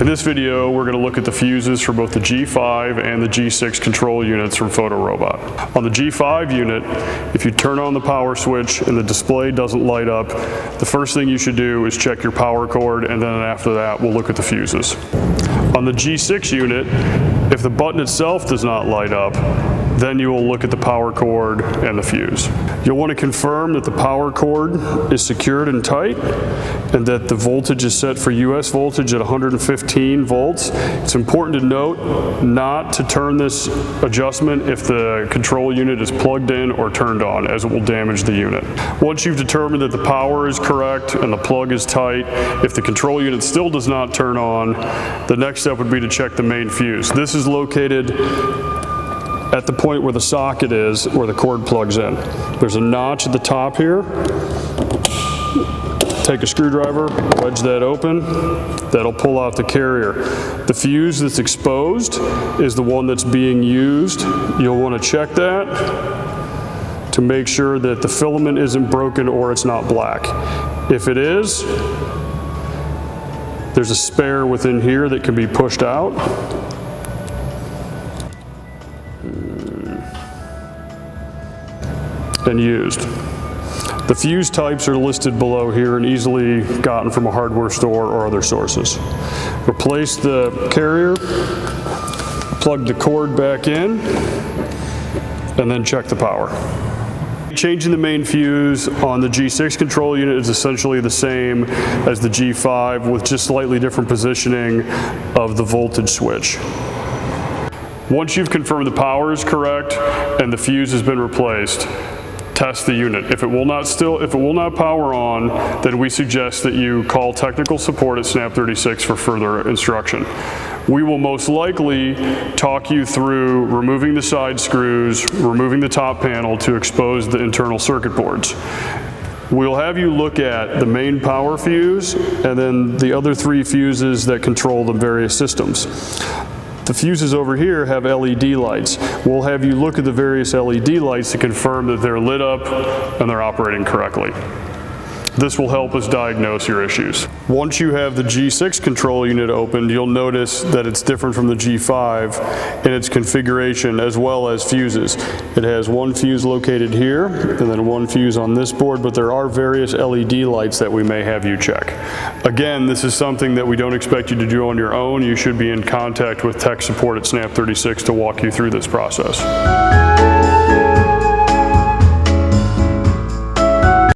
this video, we're going to look at the fuses for both the G5 and the G6 control units from Photorobot. On the G5 unit, if you turn on the power switch and the display doesn't light up, the first thing you should do is check your power cord, and then after that, we'll look at the fuses. On the G6 unit, if the button itself does not light up, then you will look at the power cord and the fuse. You'll want to confirm that the power cord is secured and tight and that the voltage is set for US voltage at 115 volts. It's important to note not to turn this adjustment if the control unit is plugged in or turned on, as it will damage the unit. Once you've determined that the power is correct and the plug is tight, if the control unit still does not turn on, the next step would be to check the main fuse. This is located at the point where the socket is, where the cord plugs in. There's a notch at the top here. Take a screwdriver, wedge that open. That'll pull out the carrier. The fuse that's exposed is the one that's being used. You'll want to check that to make sure that the filament isn't broken or it's not black. If it is, there's a spare within here that can be pushed out. And used. The fuse types are listed below here and easily gotten from a hardware store or other sources. Replace the carrier, plug the cord back in, and then check the power. Changing the main fuse on the G6 control unit is essentially the same as the G5 with just slightly different positioning of the voltage switch. Once you've confirmed the power is correct and the fuse has been replaced, test the unit. If it will not power on, then we suggest that you call technical support at Snap36 for further instruction. We will most likely talk you through removing the side screws, removing the top panel to expose the internal circuit boards. We'll have you look at the main power fuse and then the other three fuses that control the various systems. The fuses over here have LED lights. We'll have you look at the various LED lights to confirm that they're lit up and they're operating correctly. This will help us diagnose your issues. Once you have the G6 control unit opened, you'll notice that it's different from the G5 in its configuration as well as fuses. It has one fuse located here and then one fuse on this board, but there are various LED lights that we may have you check. Again, this is something that we don't expect you to do on your own. You should be in contact with tech support at Snap36 to walk you through this process.